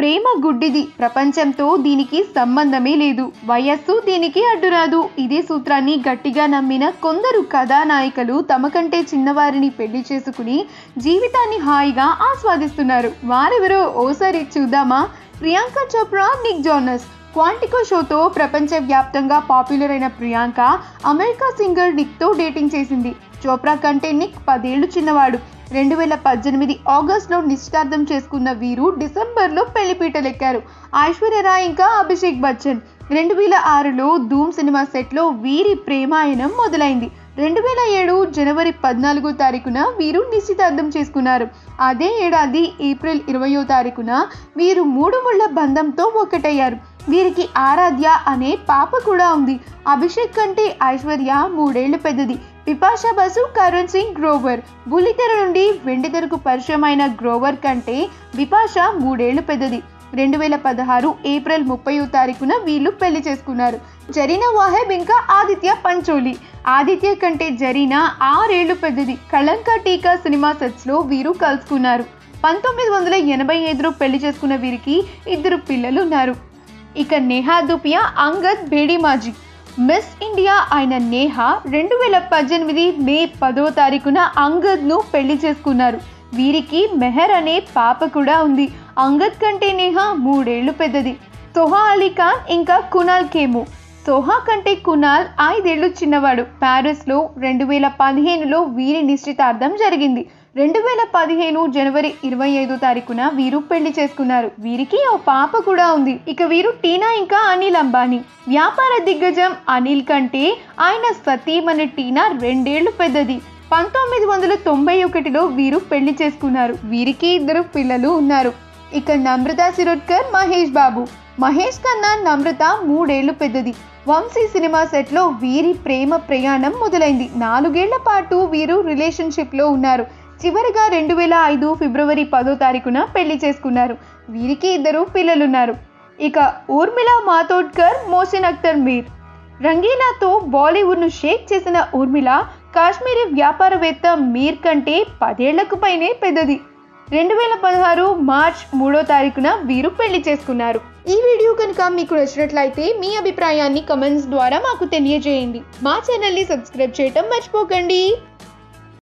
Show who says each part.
Speaker 1: ప్రేమ గుడ్డిది, ప్రపంచంతో దీనికి సంబంధమే లేదు, వయస్సు దీనికి అడ్డురాదు. ఇదే సూత్రాన్ని గట్టిగా నమ్మిన కొందరు కథానాయికలు తమ కంటే చిన్నవారిని పెళ్లి చేసుకుని జీవితాన్ని హాయిగా ఆస్వాదిస్తున్నారు. వారెవరో ఓసారి చూద్దామా? Priyanka Chopra, Nick Jonas. Quantico షోతో ప్రపంచవ్యాప్తంగా పాపులర్ అయిన ప్రియాంక అమెరికా సింగర్ నిక్తో డేటింగ్ చేసింది. చోప్రా కంటే నిక్ 10 ఏళ్లు చిన్నవాడు. 2018 ఆగస్టులో నిశ్చితార్థం చేసుకున్న వీరు డిసెంబర్లో పెళ్లిపీటలెక్కారు. ఐశ్వర్య రాయ్ ఇంకా అభిషేక్ బచ్చన్. 2006లో ధూమ్ సినిమా సెట్లో వీరి ప్రేమాయణం మొదలైంది. 2007 జనవరి 14వ తారీఖున వీరు నిశ్చితార్థం చేసుకున్నారు. అదే ఏడాది ఏప్రిల్ 20వ తారీఖున వీరు 3 ముళ్ల బంధంతో ఒక్కటయ్యారు. వీరికి ఆరాధ్య అనే పాప కూడా ఉంది. అభిషేక్ కంటే ఐశ్వర్య 3 ఏళ్లు పెద్దది. బిపాషా బసు, కరణ్ సింగ్ గ్రోవర్. బుల్లితెర నుండి వెండితెరకు పరిచయమైన గ్రోవర్ కంటే బిపాషా 3 ఏళ్లు పెద్దది. 2016 ఏప్రిల్ 30వ తారీఖున వీళ్ళు పెళ్లి చేసుకున్నారు. జరీనా వాహెబ్ ఇంకా ఆదిత్య పంచోలి. ఆదిత్య కంటే జరీనా 6 ఏళ్లు పెద్దది. కళంక టీకా సినిమా సెట్స్లో వీరు కలుసుకున్నారు. 1985లో పెళ్లి చేసుకున్న వీరికి 2 పిల్లలు ఉన్నారు. ఇక నేహా దుపియా, అంగద్ బేడిమాజీ. మిస్ ఇండియా అయిన నేహా 2018 మే 10వ తారీఖున అంగద్ను పెళ్లి చేసుకున్నారు. వీరికి మెహర్ అనే పాప కూడా ఉంది. అంగద్ కంటే నేహా 3 ఏళ్లు పెద్దది. సోహా అలీ ఖాన్ ఇంకా కునాల్ ఖేము. సోహా కంటే కునాల్ 5 ఏళ్లు చిన్నవాడు. ప్యారిస్లో 2015లో వీరి నిశ్చితార్థం జరిగింది. 2015 జనవరి 25వ తారీఖున వీరు పెళ్లి చేసుకున్నారు. వీరికి ఓ పాప కూడా ఉంది. ఇక వీరు టీనా ఇంకా అనిల్ అంబానీ. వ్యాపార దిగ్గజం అనిల్ కంటే ఆయన సతీమణి టీనా 2 ఏళ్లు పెద్దది. 1991లో వీరు పెళ్లి చేసుకున్నారు. వీరికి 2 పిల్లలు ఉన్నారు. ఇక నమ్రత శిరోడ్కర్, మహేష్ బాబు. మహేష్ కన్నా నమ్రత 3 ఏళ్లు పెద్దది. వంశీ సినిమా సెట్లో వీరి ప్రేమ ప్రయాణం మొదలైంది. 4 ఏళ్ల పాటు వీరు రిలేషన్షిప్లో ఉన్నారు. చివరిగా 2005 ఫిబ్రవరి 10వ తారీఖున పెళ్లి చేసుకున్నారు. వీరికి 2 పిల్లలున్నారు. ఇక ఊర్మిళా మాతోడ్కర్, మోసిన్ అఖ్తర్ మీర్. రంగీలాతో బాలీవుడ్ను షేక్ చేసిన ఊర్మిళ కాశ్మీరీ వ్యాపారవేత్త మీర్ కంటే 10 ఏళ్లకు పైనే పెద్దది. 2016 మార్చ్ 3వ తారీఖున వీరు పెళ్లి చేసుకున్నారు. ఈ వీడియో కనుక మీకు నచ్చినట్లయితే మీ అభిప్రాయాన్ని కమెంట్స్ ద్వారా మాకు తెలియజేయండి. మా ఛానల్ని సబ్స్క్రైబ్ చేయటం మర్చిపోకండి.